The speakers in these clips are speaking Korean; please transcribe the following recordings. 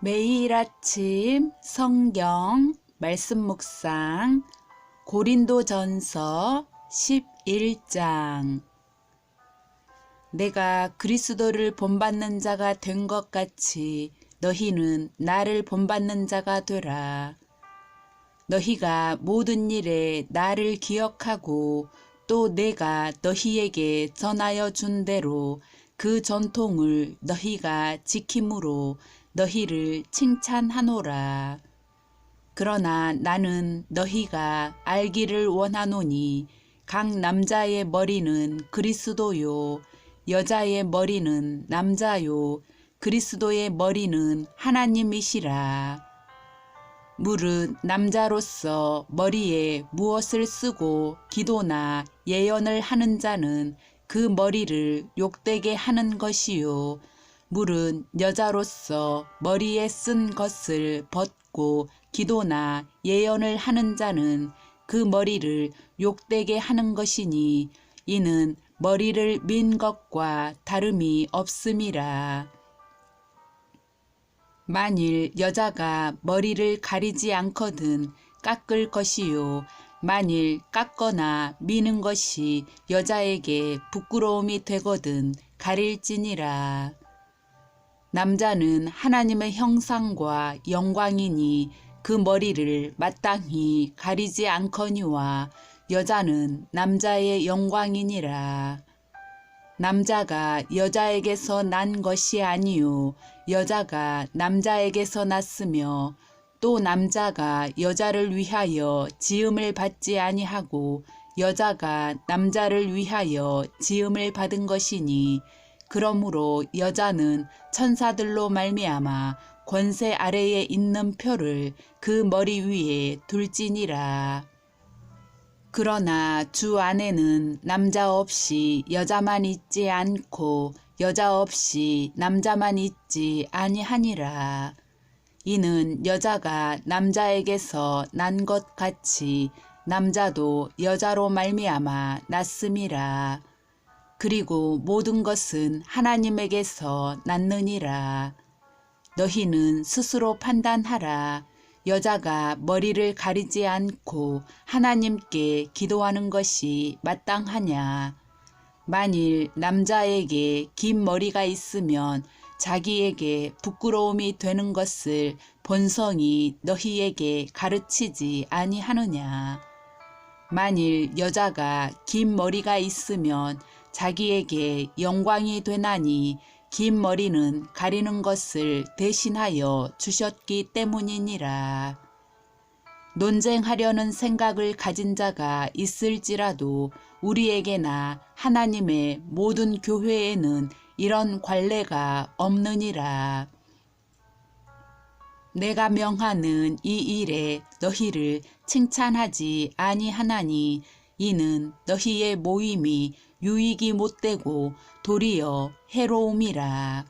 매일 아침 성경 말씀 묵상 고린도전서 11장. 내가 그리스도를 본받는 자가 된 것 같이 너희는 나를 본받는 자가 되라. 너희가 모든 일에 나를 기억하고 또 내가 너희에게 전하여 준 대로 그 전통을 너희가 지킴으로 너희를 칭찬하노라. 그러나 나는 너희가 알기를 원하노니 각 남자의 머리는 그리스도요, 여자의 머리는 남자요, 그리스도의 머리는 하나님이시라. 무릇 남자로서 머리에 무엇을 쓰고 기도나 예언을 하는 자는 그 머리를 욕되게 하는 것이요, 무릇 여자로서 머리에 쓴 것을 벗고 기도나 예언을 하는 자는 그 머리를 욕되게 하는 것이니 이는 머리를 민 것과 다름이 없음이라. 만일 여자가 머리를 가리지 않거든 깎을 것이요, 만일 깎거나 미는 것이 여자에게 부끄러움이 되거든 가릴지니라. 남자는 하나님의 형상과 영광이니 그 머리를 마땅히 가리지 않거니와 여자는 남자의 영광이니라. 남자가 여자에게서 난 것이 아니요 여자가 남자에게서 났으며 또 남자가 여자를 위하여 지음을 받지 아니하고 여자가 남자를 위하여 지음을 받은 것이니 그러므로 여자는 천사들로 말미암아 권세 아래에 있는 표를 그 머리 위에 둘지니라. 그러나 주 안에는 남자 없이 여자만 있지 않고 여자 없이 남자만 있지 아니하니라. 이는 여자가 남자에게서 난 것 같이 남자도 여자로 말미암아 났음이라. 그리고 모든 것은 하나님에게서 났느니라. 너희는 스스로 판단하라. 여자가 머리를 가리지 않고 하나님께 기도하는 것이 마땅하냐. 만일 남자에게 긴 머리가 있으면 자기에게 부끄러움이 되는 것을 본성이 너희에게 가르치지 아니하느냐. 만일 여자가 긴 머리가 있으면 자기에게 영광이 되나니 긴 머리는 가리는 것을 대신하여 주셨기 때문이니라. 논쟁하려는 생각을 가진 자가 있을지라도 우리에게나 하나님의 모든 교회에는 이런 관례가 없느니라. 내가 명하는 이 일에 너희를 칭찬하지 아니하나니 이는 너희의 모임이 유익이 못되고 도리어 해로움이라.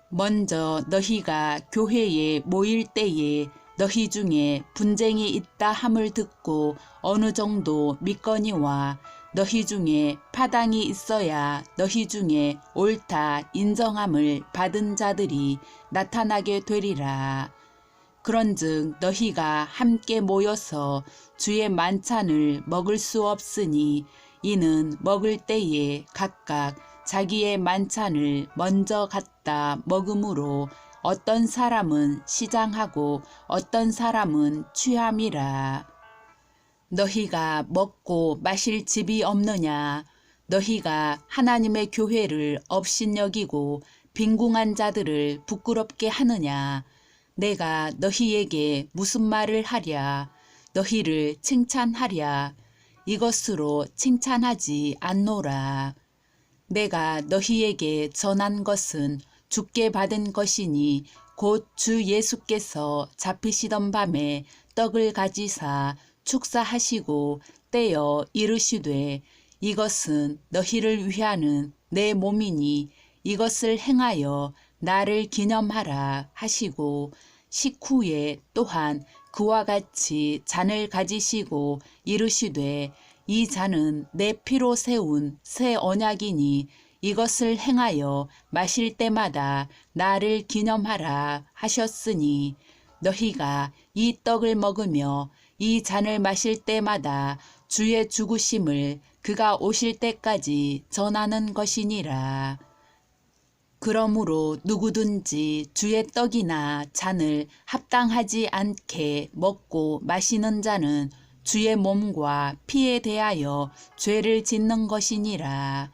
먼저 너희가 교회에 모일 때에 너희 중에 분쟁이 있다 함을 듣고 어느 정도 믿거니와 너희 중에 파당이 있어야 너희 중에 옳다 인정함을 받은 자들이 나타나게 되리라. 그런즉 너희가 함께 모여서 주의 만찬을 먹을 수 없으니 이는 먹을 때에 각각 자기의 만찬을 먼저 갖다 먹음으로 어떤 사람은 시장하고 어떤 사람은 취함이라. 너희가 먹고 마실 집이 없느냐. 너희가 하나님의 교회를 업신여기고 빈궁한 자들을 부끄럽게 하느냐. 내가 너희에게 무슨 말을 하랴. 너희를 칭찬하랴. 이것으로 칭찬하지 않노라. 내가 너희에게 전한 것은 주께 받은 것이니 곧 주 예수께서 잡히시던 밤에 떡을 가지사 축사하시고 떼어 이르시되 이것은 너희를 위하는 내 몸이니 이것을 행하여 나를 기념하라 하시고 식후에 또한 그와 같이 잔을 가지시고 이르시되 이 잔은 내 피로 세운 새 언약이니 이것을 행하여 마실 때마다 나를 기념하라 하셨으니 너희가 이 떡을 먹으며 이 잔을 마실 때마다 주의 죽으심을 그가 오실 때까지 전하는 것이니라. 그러므로 누구든지 주의 떡이나 잔을 합당하지 않게 먹고 마시는 자는 주의 몸과 피에 대하여 죄를 짓는 것이니라.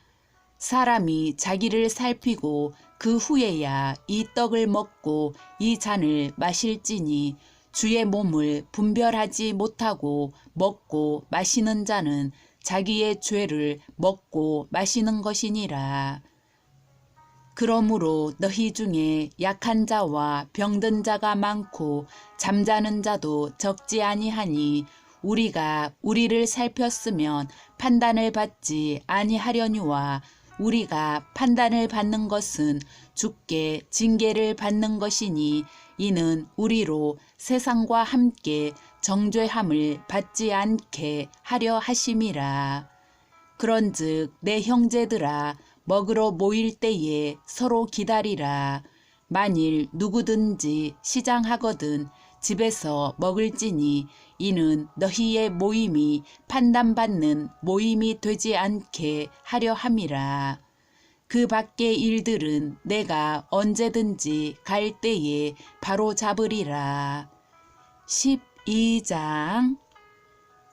사람이 자기를 살피고 그 후에야 이 떡을 먹고 이 잔을 마실지니 주의 몸을 분별하지 못하고 먹고 마시는 자는 자기의 죄를 먹고 마시는 것이니라. 그러므로 너희 중에 약한 자와 병든 자가 많고 잠자는 자도 적지 아니하니 우리가 우리를 살폈으면 판단을 받지 아니하려니와 우리가 판단을 받는 것은 주께 징계를 받는 것이니 이는 우리로 세상과 함께 정죄함을 받지 않게 하려 하심이라. 그런즉 내 형제들아 먹으러 모일 때에 서로 기다리라. 만일 누구든지 시장하거든 집에서 먹을지니 이는 너희의 모임이 판단받는 모임이 되지 않게 하려 함이라. 그 밖의 일들은 내가 언제든지 갈 때에 바로 잡으리라. 12장.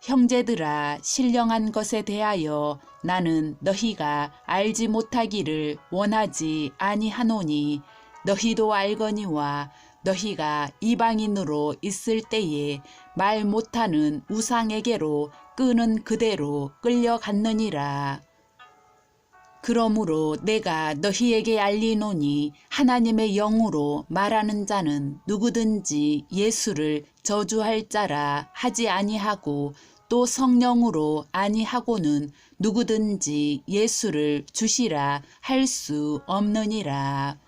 형제들아, 신령한 것에 대하여 나는 너희가 알지 못하기를 원하지 아니하노니 너희도 알거니와 너희가 이방인으로 있을 때에 말 못하는 우상에게로 끄는 그대로 끌려갔느니라. 그러므로 내가 너희에게 알리노니 하나님의 영으로 말하는 자는 누구든지 예수를 저주할 자라 하지 아니하고 또 성령으로 아니하고는 누구든지 예수를 주시라 할 수 없느니라.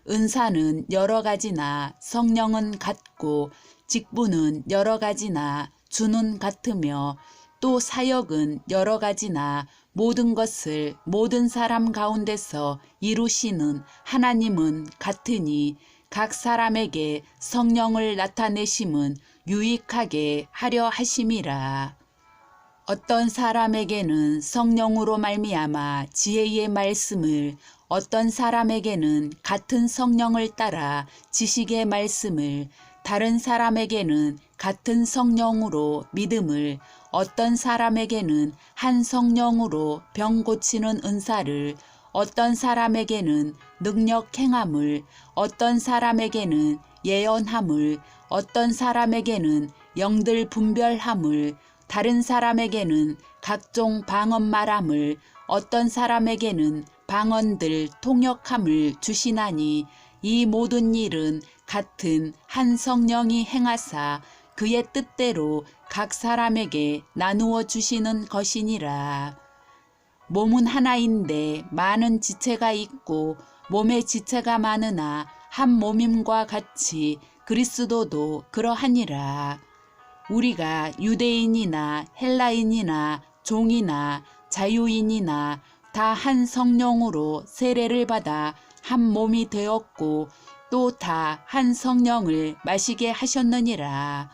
은사는 여러 가지나 성령은 같고 직분은 여러 가지나 주는 같으며 또 사역은 여러 가지나 모든 것을 모든 사람 가운데서 이루시는 하나님은 같으니 각 사람에게 성령을 나타내심은 유익하게 하려 하심이라. 어떤 사람에게는 성령으로 말미암아 지혜의 말씀을, 어떤 사람에게는 같은 성령을 따라 지식의 말씀을, 다른 사람에게는 같은 성령으로 믿음을, 어떤 사람에게는 한 성령으로 병 고치는 은사를, 어떤 사람에게는 능력 행함을, 어떤 사람에게는 예언함을, 어떤 사람에게는 영들 분별함을, 다른 사람에게는 각종 방언 말함을, 어떤 사람에게는 방언들 통역함을 주시나니 이 모든 일은 같은 한 성령이 행하사 그의 뜻대로 각 사람에게 나누어 주시는 것이니라. 몸은 하나인데 많은 지체가 있고 몸에 지체가 많으나 한 몸임과 같이 그리스도도 그러하니라. 우리가 유대인이나 헬라인이나 종이나 자유인이나 다 한 성령으로 세례를 받아 한 몸이 되었고 또 다 한 성령을 마시게 하셨느니라.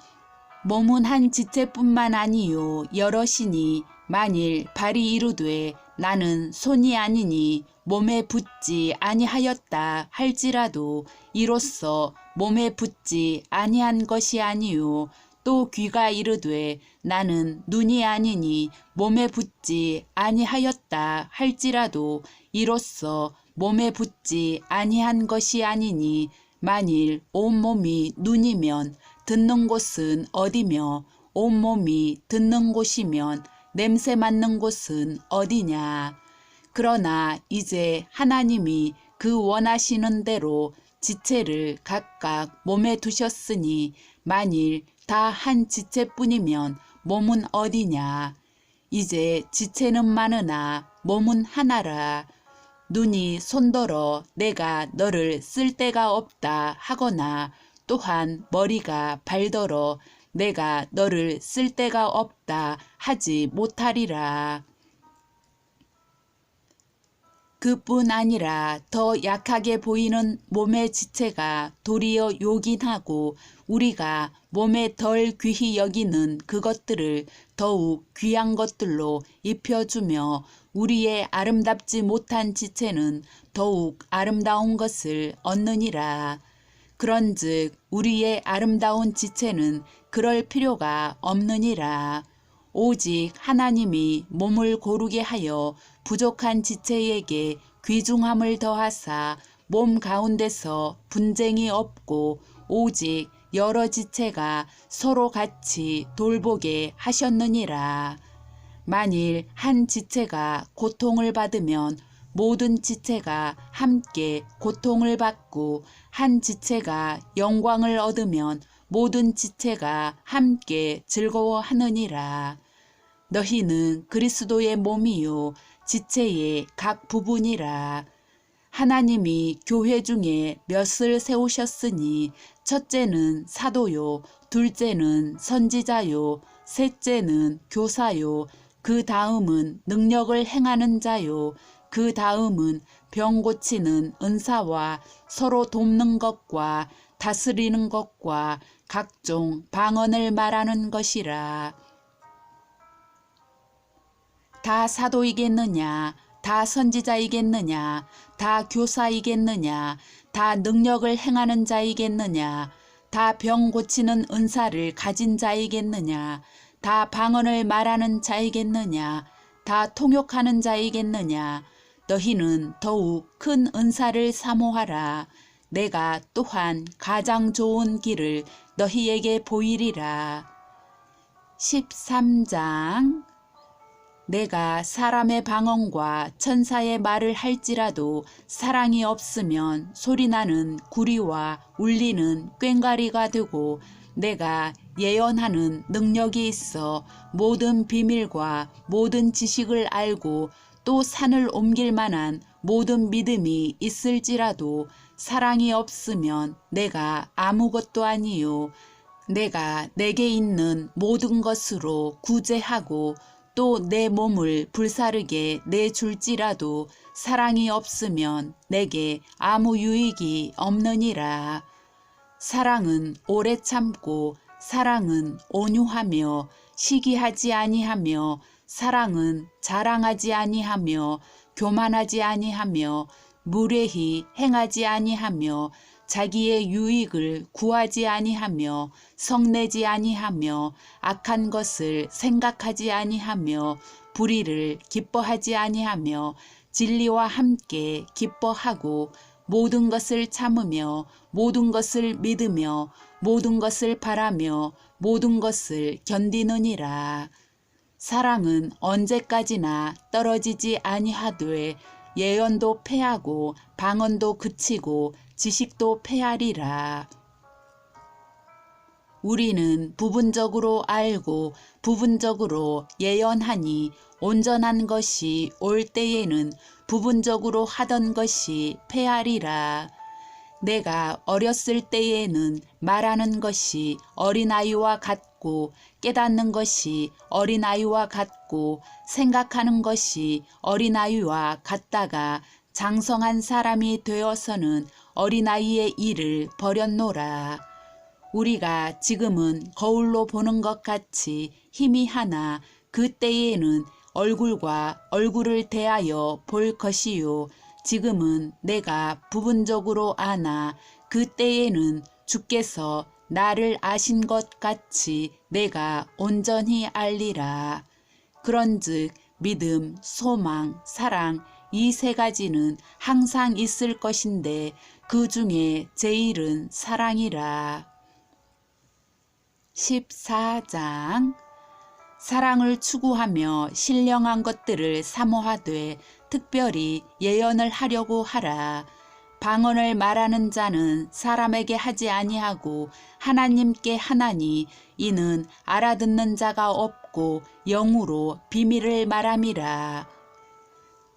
몸은 한 지체뿐만 아니요 여럿이니 만일 발이 이르되 나는 손이 아니니 몸에 붙지 아니하였다 할지라도 이로써 몸에 붙지 아니한 것이 아니요 또 귀가 이르되 나는 눈이 아니니 몸에 붙지 아니하였다 할지라도 이로써 몸에 붙지 아니한 것이 아니니 만일 온몸이 눈이면 듣는 곳은 어디며 온몸이 듣는 곳이면 냄새 맡는 곳은 어디냐. 그러나 이제 하나님이 그 원하시는 대로 지체를 각각 몸에 두셨으니 만일 다 한 지체뿐이면 몸은 어디냐. 이제 지체는 많으나 몸은 하나라. 눈이 손더러 내가 너를 쓸 데가 없다 하거나 또한 머리가 발더러 내가 너를 쓸 데가 없다 하지 못하리라. 그뿐 아니라 더 약하게 보이는 몸의 지체가 도리어 요긴하고 우리가 몸에 덜 귀히 여기는 그것들을 더욱 귀한 것들로 입혀주며 우리의 아름답지 못한 지체는 더욱 아름다운 것을 얻느니라. 그런즉 우리의 아름다운 지체는 그럴 필요가 없느니라. 오직 하나님이 몸을 고르게 하여 부족한 지체에게 귀중함을 더하사 몸 가운데서 분쟁이 없고 오직 여러 지체가 서로 같이 돌보게 하셨느니라. 만일 한 지체가 고통을 받으면 모든 지체가 함께 고통을 받고 한 지체가 영광을 얻으면 모든 지체가 함께 즐거워하느니라. 너희는 그리스도의 몸이요 지체의 각 부분이라. 하나님이 교회 중에 몇을 세우셨으니 첫째는 사도요, 둘째는 선지자요, 셋째는 교사요, 그 다음은 능력을 행하는 자요, 그 다음은 병 고치는 은사와 서로 돕는 것과 다스리는 것과 각종 방언을 말하는 것이라. 다 사도이겠느냐? 다 선지자이겠느냐? 다 교사이겠느냐? 다 능력을 행하는 자이겠느냐? 다 병 고치는 은사를 가진 자이겠느냐? 다 방언을 말하는 자이겠느냐? 다 통역하는 자이겠느냐? 너희는 더욱 큰 은사를 사모하라. 내가 또한 가장 좋은 길을 너희에게 보이리라. 13장. 내가 사람의 방언과 천사의 말을 할지라도 사랑이 없으면 소리나는 구리와 울리는 꽹과리가 되고 내가 예언하는 능력이 있어 모든 비밀과 모든 지식을 알고 또 산을 옮길 만한 모든 믿음이 있을지라도 사랑이 없으면 내가 아무것도 아니요 내가 내게 있는 모든 것으로 구제하고 또 내 몸을 불사르게 내줄지라도 사랑이 없으면 내게 아무 유익이 없느니라. 사랑은 오래 참고 사랑은 온유하며 시기하지 아니하며 사랑은 자랑하지 아니하며 교만하지 아니하며 무례히 행하지 아니하며 자기의 유익을 구하지 아니하며 성내지 아니하며 악한 것을 생각하지 아니하며 불의를 기뻐하지 아니하며 진리와 함께 기뻐하고 모든 것을 참으며 모든 것을 믿으며 모든 것을 바라며 모든 것을 견디느니라. 사랑은 언제까지나 떨어지지 아니하되 예언도 패하고 방언도 그치고 지식도 패하리라. 우리는 부분적으로 알고 부분적으로 예언하니 온전한 것이 올 때에는 부분적으로 하던 것이 패하리라. 내가 어렸을 때에는 말하는 것이 어린아이와 같고 깨닫는 것이 어린아이와 같고 생각하는 것이 어린아이와 같다가 장성한 사람이 되어서는 어린아이의 일을 버렸노라. 우리가 지금은 거울로 보는 것 같이 희미하나 그때에는 얼굴과 얼굴을 대하여 볼 것이요 지금은 내가 부분적으로 아나 그때에는 주께서 나를 아신 것 같이 내가 온전히 알리라. 그런즉 믿음, 소망, 사랑 이 세 가지는 항상 있을 것인데 그 중에 제일은 사랑이라. 14장. 사랑을 추구하며 신령한 것들을 사모하되 특별히 예언을 하려고 하라. 방언을 말하는 자는 사람에게 하지 아니하고 하나님께 하나니 이는 알아듣는 자가 없고 영으로 비밀을 말함이라.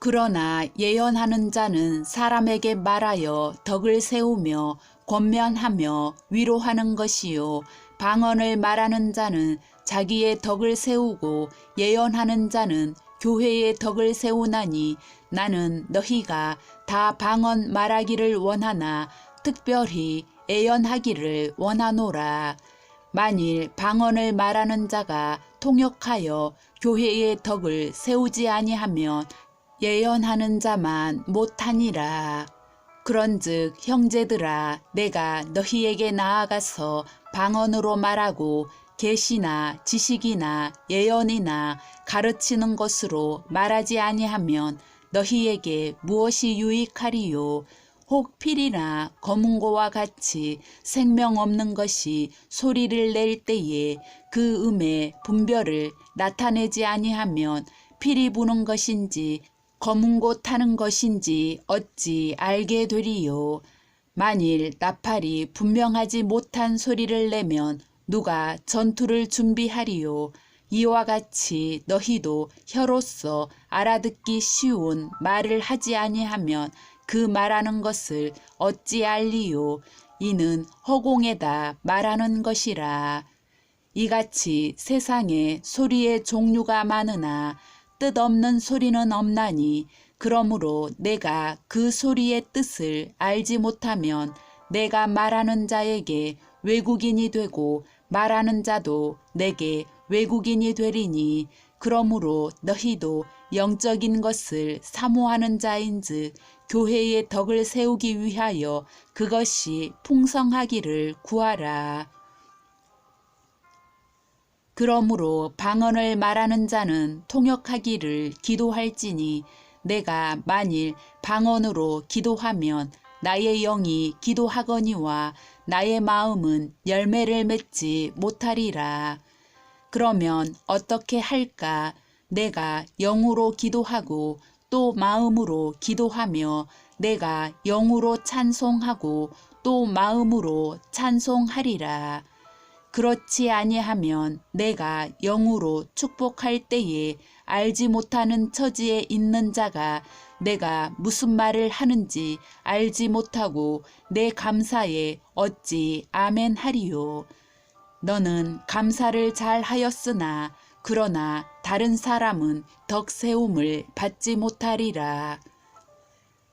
그러나 예언하는 자는 사람에게 말하여 덕을 세우며 권면하며 위로하는 것이요 방언을 말하는 자는 자기의 덕을 세우고 예언하는 자는 교회의 덕을 세우나니 나는 너희가 다 방언 말하기를 원하나 특별히 애언하기를 원하노라. 만일 방언을 말하는 자가 통역하여 교회의 덕을 세우지 아니하면 예언하는 자만 못하니라. 그런즉 형제들아, 내가 너희에게 나아가서 방언으로 말하고 계시나 지식이나 예언이나 가르치는 것으로 말하지 아니하면 너희에게 무엇이 유익하리요? 혹 필이나 검은고와 같이 생명 없는 것이 소리를 낼 때에 그 음의 분별을 나타내지 아니하면 필이 부는 것인지 검은고 타는 것인지 어찌 알게 되리요? 만일 나팔이 분명하지 못한 소리를 내면 누가 전투를 준비하리요? 이와 같이 너희도 혀로서 알아듣기 쉬운 말을 하지 아니하면 그 말하는 것을 어찌 알리요? 이는 허공에다 말하는 것이라. 이같이 세상에 소리의 종류가 많으나 뜻없는 소리는 없나니 그러므로 내가 그 소리의 뜻을 알지 못하면 내가 말하는 자에게 외국인이 되고 말하는 자도 내게 외국인이 되리니 그러므로 너희도 영적인 것을 사모하는 자인즉 교회의 덕을 세우기 위하여 그것이 풍성하기를 구하라. 그러므로 방언을 말하는 자는 통역하기를 기도할지니 내가 만일 방언으로 기도하면 나의 영이 기도하거니와 나의 마음은 열매를 맺지 못하리라. 그러면 어떻게 할까? 내가 영으로 기도하고 또 마음으로 기도하며 내가 영으로 찬송하고 또 마음으로 찬송하리라. 그렇지 아니하면 내가 영으로 축복할 때에 알지 못하는 처지에 있는 자가 내가 무슨 말을 하는지 알지 못하고 내 감사에 어찌 아멘 하리요. 너는 감사를 잘 하였으나 그러나 다른 사람은 덕세움을 받지 못하리라.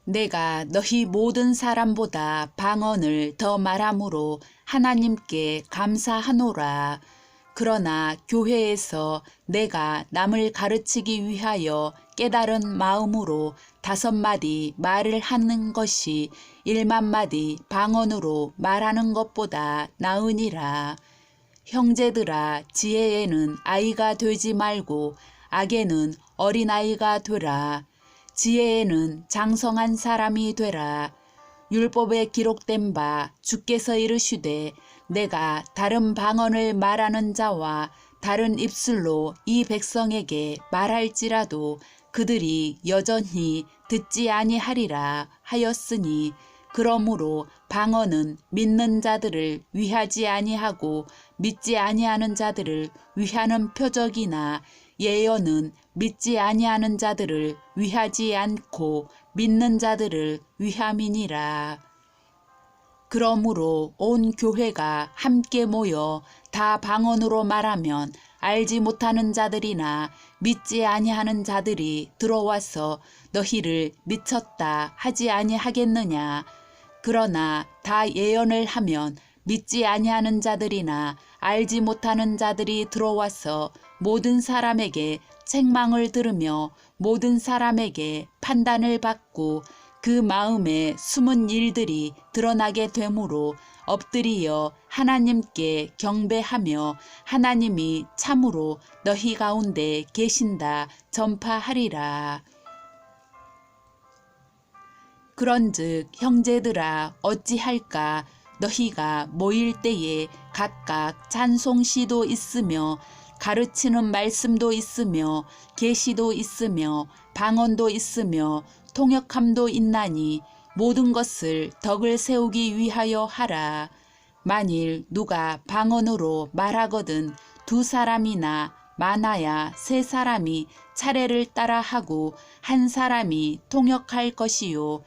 내가 너희 모든 사람보다 방언을 더 말함으로 하나님께 감사하노라. 그러나 교회에서 내가 남을 가르치기 위하여 깨달은 마음으로 5마디 말을 하는 것이 1만마디 방언으로 말하는 것보다 나으니라. 형제들아, 지혜에는 아이가 되지 말고 악에는 어린아이가 되라. 지혜에는 장성한 사람이 되라. 율법에 기록된 바 주께서 이르시되 내가 다른 방언을 말하는 자와 다른 입술로 이 백성에게 말할지라도 그들이 여전히 듣지 아니하리라 하였으니 그러므로 방언은 믿는 자들을 위하지 아니하고 믿지 아니하는 자들을 위하는 표적이나 예언은 믿지 아니하는 자들을 위하지 않고 믿는 자들을 위함이니라. 그러므로 온 교회가 함께 모여 다 방언으로 말하면 알지 못하는 자들이나 믿지 아니하는 자들이 들어와서 너희를 미쳤다 하지 아니하겠느냐. 그러나 다 예언을 하면 믿지 아니하는 자들이나 알지 못하는 자들이 들어와서 모든 사람에게 책망을 들으며 모든 사람에게 판단을 받고 그 마음에 숨은 일들이 드러나게 되므로 엎드리어 하나님께 경배하며 하나님이 참으로 너희 가운데 계신다 전파하리라. 그런즉 형제들아 어찌할까? 너희가 모일 때에 각각 찬송시도 있으며 가르치는 말씀도 있으며 계시도 있으며 방언도 있으며 통역함도 있나니 모든 것을 덕을 세우기 위하여 하라. 만일 누가 방언으로 말하거든 2사람이나 많아야 3사람이 차례를 따라 하고 1사람이 통역할 것이요.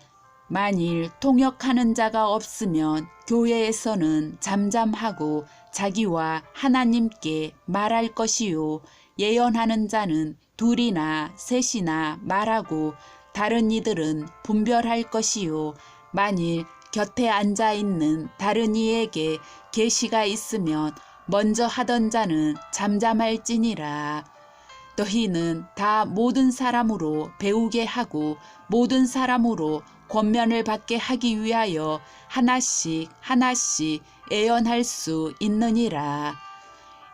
만일 통역하는 자가 없으면 교회에서는 잠잠하고 자기와 하나님께 말할 것이요. 예언하는 자는 둘이나 셋이나 말하고 다른 이들은 분별할 것이요 만일 곁에 앉아 있는 다른 이에게 계시가 있으면 먼저 하던 자는 잠잠할지니라. 너희는 다 모든 사람으로 배우게 하고 모든 사람으로 권면을 받게 하기 위하여 하나씩 하나씩 예언할 수 있느니라.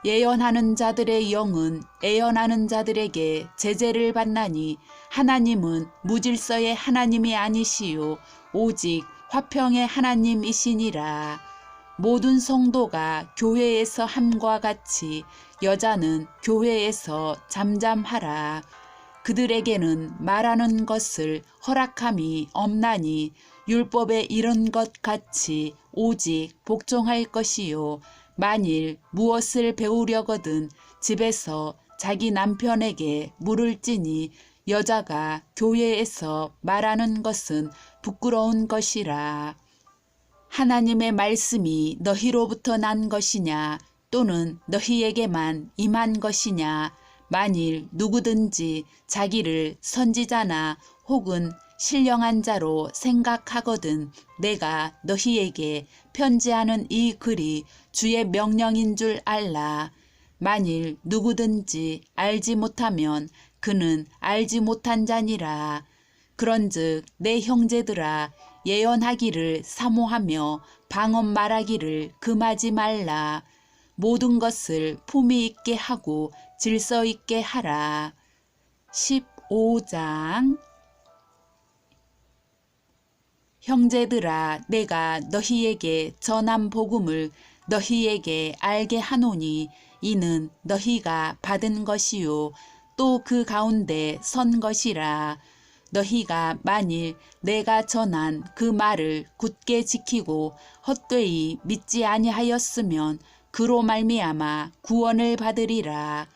예언하는 자들의 영은 예언하는 자들에게 제재를 받나니 하나님은 무질서의 하나님이 아니시요 오직 화평의 하나님이시니라. 모든 성도가 교회에서 함과 같이 여자는 교회에서 잠잠하라. 그들에게는 말하는 것을 허락함이 없나니 율법에 이른 것 같이 오직 복종할 것이요 만일 무엇을 배우려거든 집에서 자기 남편에게 물을지니 여자가 교회에서 말하는 것은 부끄러운 것이라. 하나님의 말씀이 너희로부터 난 것이냐 또는 너희에게만 임한 것이냐. 만일 누구든지 자기를 선지자나 혹은 신령한 자로 생각하거든 내가 너희에게 편지하는 이 글이 주의 명령인 줄 알라. 만일 누구든지 알지 못하면 그는 알지 못한 자니라. 그런즉 내 형제들아 예언하기를 사모하며 방언 말하기를 금하지 말라. 모든 것을 품위 있게 하고 질서 있게 하라. 15장 형제들아 내가 너희에게 전한 복음을 너희에게 알게 하노니 이는 너희가 받은 것이요 또 그 가운데 선 것이라. 너희가 만일 내가 전한 그 말을 굳게 지키고 헛되이 믿지 아니하였으면 그로 말미암아 구원을 받으리라.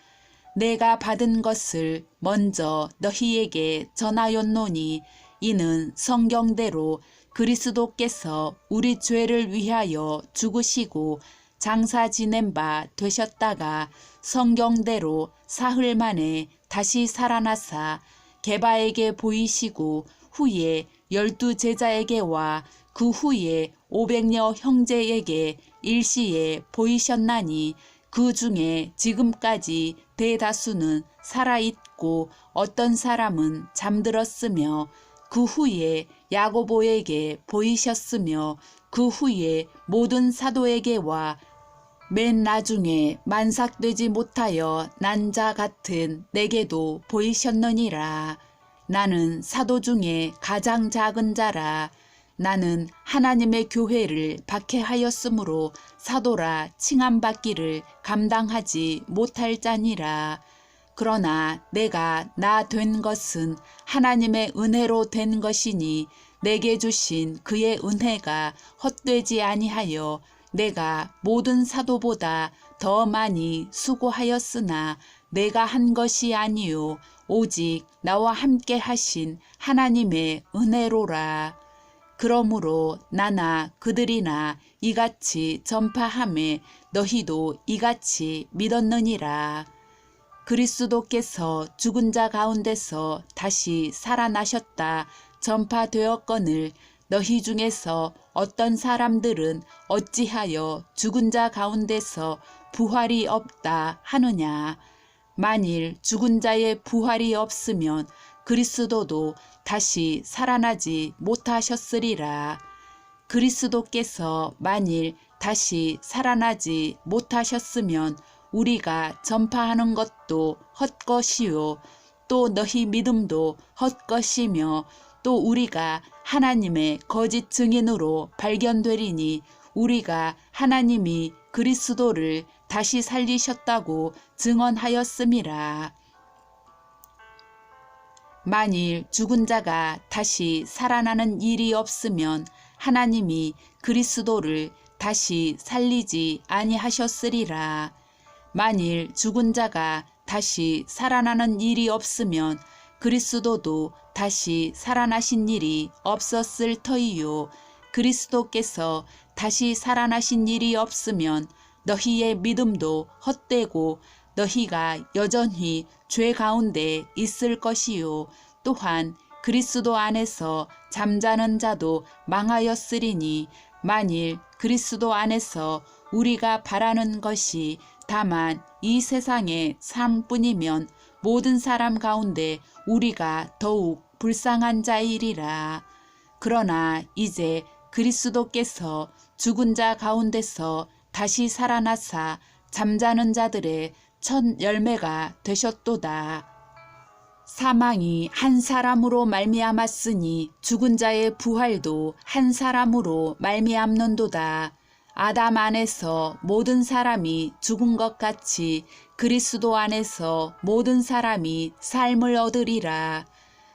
내가 받은 것을 먼저 너희에게 전하였노니 이는 성경대로 그리스도께서 우리 죄를 위하여 죽으시고 장사 지낸 바 되셨다가 성경대로 사흘 만에 다시 살아나사 게바에게 보이시고 후에 12 제자에게와 그 후에 500여 형제에게 일시에 보이셨나니 그 중에 지금까지 대다수는 살아있고 어떤 사람은 잠들었으며 그 후에 야고보에게 보이셨으며 그 후에 모든 사도에게와 맨 나중에 만삭되지 못하여 난 자 같은 내게도 보이셨느니라. 나는 사도 중에 가장 작은 자라. 나는 하나님의 교회를 박해하였으므로 사도라 칭함받기를 감당하지 못할 자니라. 그러나 내가 나 된 것은 하나님의 은혜로 된 것이니 내게 주신 그의 은혜가 헛되지 아니하여 내가 모든 사도보다 더 많이 수고하였으나 내가 한 것이 아니요 오직 나와 함께 하신 하나님의 은혜로라. 그러므로 나나 그들이나 이같이 전파하매 너희도 이같이 믿었느니라. 그리스도께서 죽은 자 가운데서 다시 살아나셨다 전파되었거늘 너희 중에서 어떤 사람들은 어찌하여 죽은 자 가운데서 부활이 없다 하느냐. 만일 죽은 자의 부활이 없으면 그리스도도 다시 살아나지 못하셨으리라. 그리스도께서 만일 다시 살아나지 못하셨으면 우리가 전파하는 것도 헛것이요 또 너희 믿음도 헛것이며 또 우리가 하나님의 거짓 증인으로 발견되리니 우리가 하나님이 그리스도를 다시 살리셨다고 증언하였음이라. 만일 죽은 자가 다시 살아나는 일이 없으면 하나님이 그리스도를 다시 살리지 아니하셨으리라. 만일 죽은 자가 다시 살아나는 일이 없으면 그리스도도 다시 살아나신 일이 없었을 터이요. 그리스도께서 다시 살아나신 일이 없으면 너희의 믿음도 헛되고 너희가 여전히 죄 가운데 있을 것이요 또한 그리스도 안에서 잠자는 자도 망하였으리니 만일 그리스도 안에서 우리가 바라는 것이 다만 이 세상의 삶뿐이면 모든 사람 가운데 우리가 더욱 불쌍한 자이리라. 그러나 이제 그리스도께서 죽은 자 가운데서 다시 살아나사 잠자는 자들의 첫 열매가 되셨도다. 사망이 한 사람으로 말미암았으니 죽은 자의 부활도 한 사람으로 말미암는도다. 아담 안에서 모든 사람이 죽은 것 같이 그리스도 안에서 모든 사람이 삶을 얻으리라.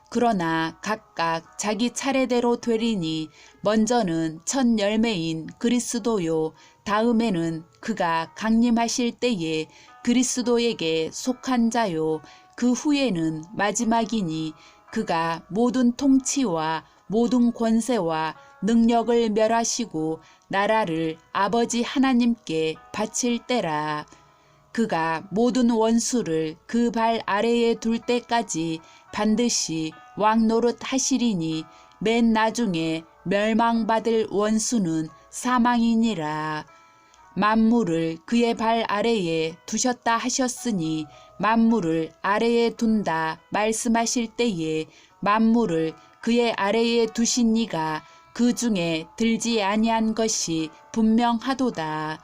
그러나 각각 자기 차례대로 되리니 먼저는 첫 열매인 그리스도요 다음에는 그가 강림하실 때에 그리스도에게 속한 자요 그 후에는 마지막이니 그가 모든 통치와 모든 권세와 능력을 멸하시고 나라를 아버지 하나님께 바칠 때라. 그가 모든 원수를 그 발 아래에 둘 때까지 반드시 왕노릇 하시리니 맨 나중에 멸망받을 원수는 사망이니라. 만물을 그의 발 아래에 두셨다 하셨으니 만물을 아래에 둔다 말씀하실 때에 만물을 그의 아래에 두신 이가 그 중에 들지 아니한 것이 분명하도다.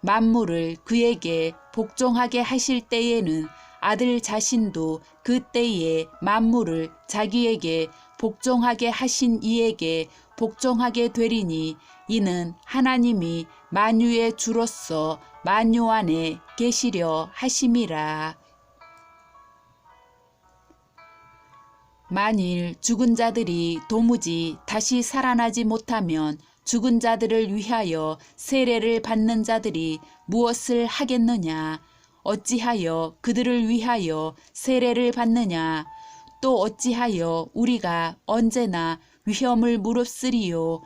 만물을 그에게 복종하게 하실 때에는 아들 자신도 그 때에 만물을 자기에게 복종하게 하신 이에게 복종하게 되리니 이는 하나님이 만유의 주로서 만유 안에 계시려 하심이라. 만일 죽은 자들이 도무지 다시 살아나지 못하면 죽은 자들을 위하여 세례를 받는 자들이 무엇을 하겠느냐? 어찌하여 그들을 위하여 세례를 받느냐? 또 어찌하여 우리가 언제나 위험을 무릅쓰리요?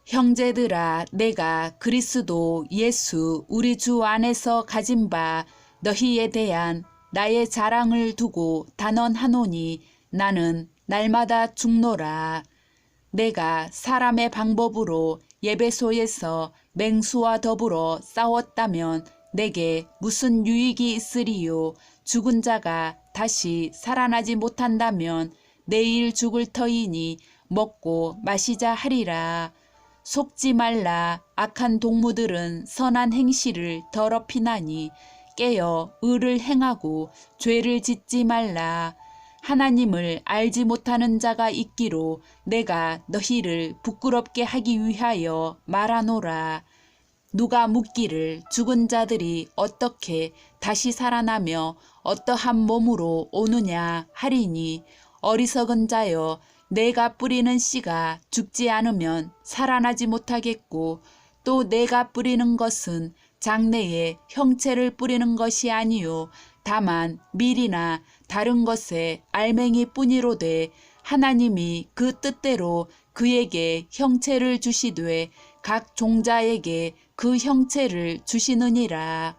형제들아, 내가 그리스도 예수 우리 주 안에서 가진 바 너희에 대한 나의 자랑을 두고 단언하노니 나는 날마다 죽노라. 내가 사람의 방법으로 예배소에서 맹수와 더불어 싸웠다면 내게 무슨 유익이 있으리요? 죽은 자가 다시 살아나지 못한다면 내일 죽을 터이니 먹고 마시자 하리라. 속지 말라. 악한 동무들은 선한 행실을 더럽히나니 깨어 의를 행하고 죄를 짓지 말라. 하나님을 알지 못하는 자가 있기로 내가 너희를 부끄럽게 하기 위하여 말하노라. 누가 묻기를 죽은 자들이 어떻게 다시 살아나며 어떠한 몸으로 오느냐 하리니 어리석은 자여 내가 뿌리는 씨가 죽지 않으면 살아나지 못하겠고 또 내가 뿌리는 것은 장래에 형체를 뿌리는 것이 아니요 다만 밀이나 다른 것에 알맹이 뿐이로되 하나님이 그 뜻대로 그에게 형체를 주시되 각 종자에게 그 형체를 주시느니라.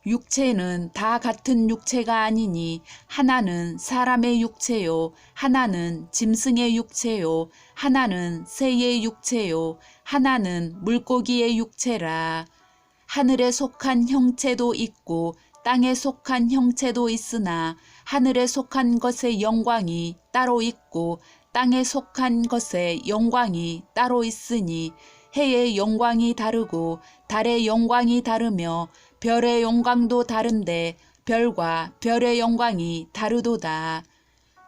육체는 다 같은 육체가 아니니 하나는 사람의 육체요 하나는 짐승의 육체요 하나는 새의 육체요 하나는 물고기의 육체라. 하늘에 속한 형체도 있고 땅에 속한 형체도 있으나 하늘에 속한 것의 영광이 따로 있고 땅에 속한 것의 영광이 따로 있으니 해의 영광이 다르고 달의 영광이 다르며 별의 영광도 다른데 별과 별의 영광이 다르도다.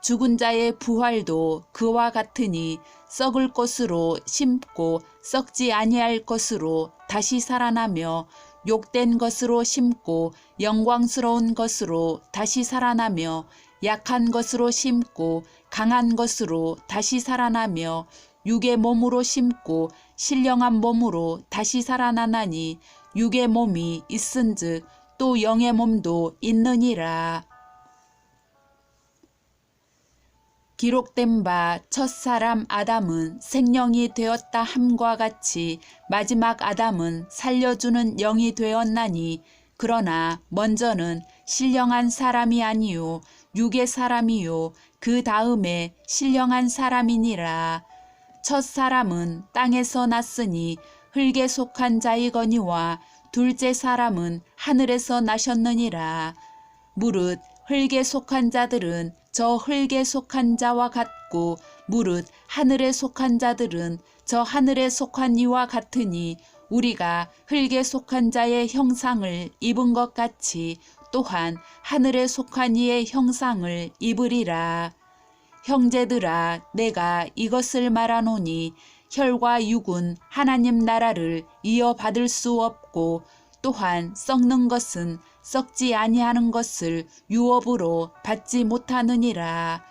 죽은 자의 부활도 그와 같으니 썩을 것으로 심고 썩지 아니할 것으로 다시 살아나며 욕된 것으로 심고 영광스러운 것으로 다시 살아나며 약한 것으로 심고 강한 것으로 다시 살아나며 육의 몸으로 심고 신령한 몸으로 다시 살아나나니 육의 몸이 있은즉 또 영의 몸도 있느니라. 기록된 바 첫사람 아담은 생령이 되었다 함과 같이 마지막 아담은 살려주는 영이 되었나니 그러나 먼저는 신령한 사람이 아니요 육의 사람이요 그 다음에 신령한 사람이니라. 첫사람은 땅에서 났으니 흙에 속한 자이거니와 둘째 사람은 하늘에서 나셨느니라. 무릇 흙에 속한 자들은 저 흙에 속한 자와 같고 무릇 하늘에 속한 자들은 저 하늘에 속한 이와 같으니 우리가 흙에 속한 자의 형상을 입은 것 같이 또한 하늘에 속한 이의 형상을 입으리라. 형제들아 내가 이것을 말하노니 혈과 육은 하나님 나라를 이어받을 수 없고 또한 썩는 것은 썩지 아니하는 것을 유업으로 받지 못하느니라.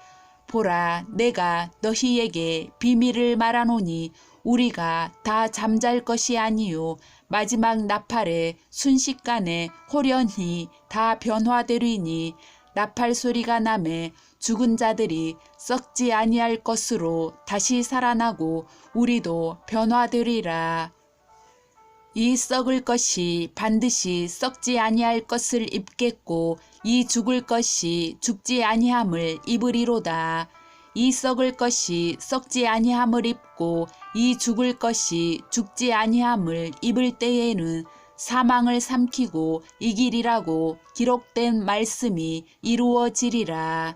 보라 내가 너희에게 비밀을 말하노니 우리가 다 잠잘 것이 아니요 마지막 나팔에 순식간에 호련히 다 변화되리니 나팔 소리가 나매 죽은 자들이 썩지 아니할 것으로 다시 살아나고 우리도 변화되리라. 이 썩을 것이 반드시 썩지 아니할 것을 입겠고 이 죽을 것이 죽지 아니함을 입으리로다. 이 썩을 것이 썩지 아니함을 입고 이 죽을 것이 죽지 아니함을 입을 때에는 사망을 삼키고 이기리라고 기록된 말씀이 이루어지리라.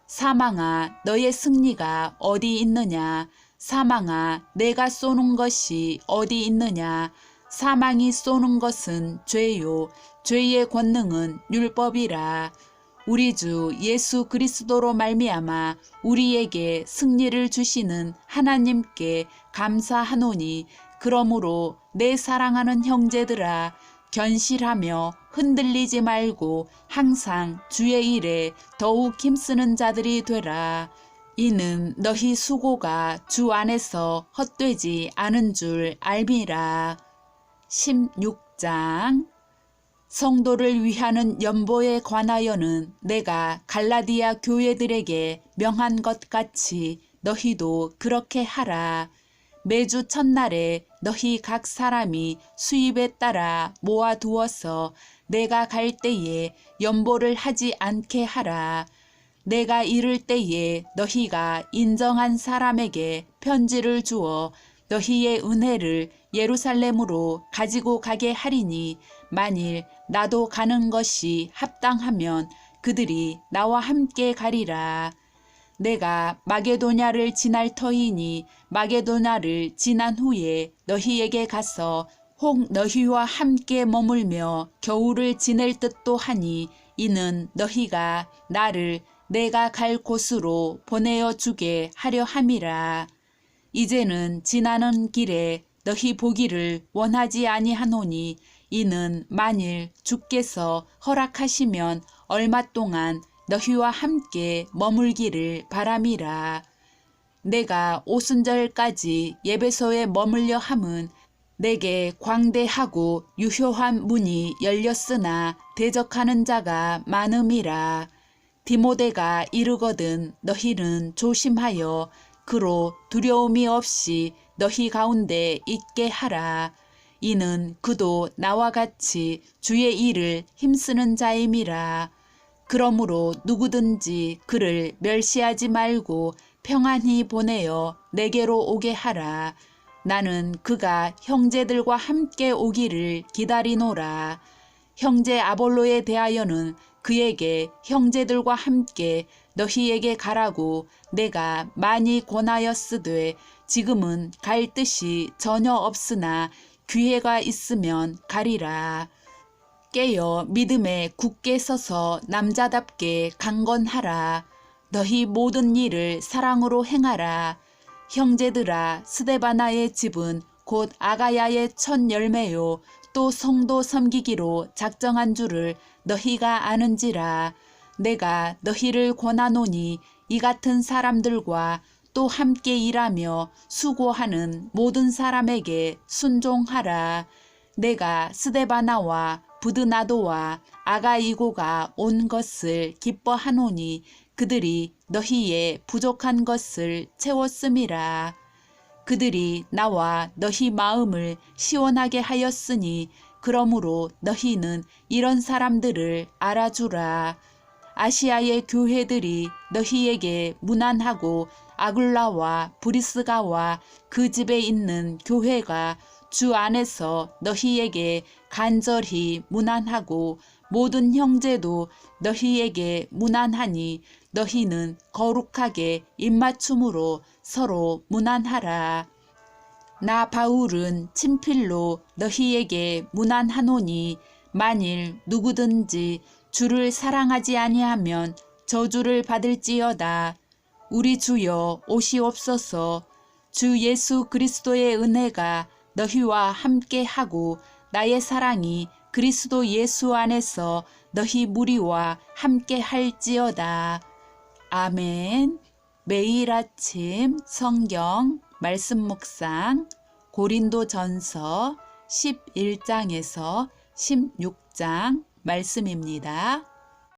사망아 너의 승리가 어디 있느냐. 사망아 내가 쏘는 것이 어디 있느냐. 사망이 쏘는 것은 죄요 죄의 권능은 율법이라. 우리 주 예수 그리스도로 말미암아 우리에게 승리를 주시는 하나님께 감사하노니 그러므로 내 사랑하는 형제들아 견실하며 흔들리지 말고 항상 주의 일에 더욱 힘쓰는 자들이 되라. 이는 너희 수고가 주 안에서 헛되지 않은 줄 알미라. 16장 성도를 위하는 연보에 관하여는 내가 갈라디아 교회들에게 명한 것 같이 너희도 그렇게 하라. 매주 첫날에 너희 각 사람이 수입에 따라 모아두어서 내가 갈 때에 연보를 하지 않게 하라. 내가 이를 때에 너희가 인정한 사람에게 편지를 주어 너희의 은혜를 예루살렘으로 가지고 가게 하리니 만일 나도 가는 것이 합당하면 그들이 나와 함께 가리라. 내가 마게도냐를 지날 터이니 마게도냐를 지난 후에 너희에게 가서 혹 너희와 함께 머물며 겨울을 지낼 듯도 하니 이는 너희가 나를 내가 갈 곳으로 보내어 주게 하려 함이라. 이제는 지나는 길에 너희 보기를 원하지 아니하노니 이는 만일 주께서 허락하시면 얼마 동안 너희와 함께 머물기를 바람이라. 내가 오순절까지 예배소에 머물려 함은 내게 광대하고 유효한 문이 열렸으나 대적하는 자가 많음이라. 디모데가 이르거든 너희는 조심하여 그로 두려움이 없이 너희 가운데 있게 하라. 이는 그도 나와 같이 주의 일을 힘쓰는 자임이라. 그러므로 누구든지 그를 멸시하지 말고 평안히 보내어 내게로 오게 하라. 나는 그가 형제들과 함께 오기를 기다리노라. 형제 아볼로에 대하여는 그에게 형제들과 함께 너희에게 가라고 내가 많이 권하였으되 지금은 갈 뜻이 전혀 없으나 기회가 있으면 가리라. 깨어 믿음에 굳게 서서 남자답게 강건하라. 너희 모든 일을 사랑으로 행하라. 형제들아 스데바나의 집은 곧 아가야의 첫 열매요 또 성도 섬기기로 작정한 줄을 너희가 아는지라. 내가 너희를 권하노니 이 같은 사람들과 또 함께 일하며 수고하는 모든 사람에게 순종하라. 내가 스데바나와 부드나도와 아가이고가 온 것을 기뻐하노니 그들이 너희의 부족한 것을 채웠음이라. 그들이 나와 너희 마음을 시원하게 하였으니 그러므로 너희는 이런 사람들을 알아주라. 아시아의 교회들이 너희에게 문안하고 아굴라와 브리스가와 그 집에 있는 교회가 주 안에서 너희에게 간절히 문안하고 모든 형제도 너희에게 문안하니 너희는 거룩하게 입맞춤으로 서로 문안하라. 나 바울은 친필로 너희에게 문안하노니 만일 누구든지 주를 사랑하지 아니하면 저주를 받을지어다. 우리 주여 오시옵소서. 주 예수 그리스도의 은혜가 너희와 함께하고 나의 사랑이 그리스도 예수 안에서 너희 무리와 함께할지어다. 아멘. 매일 아침 성경 말씀 묵상 고린도전서 11장에서 16장 말씀입니다.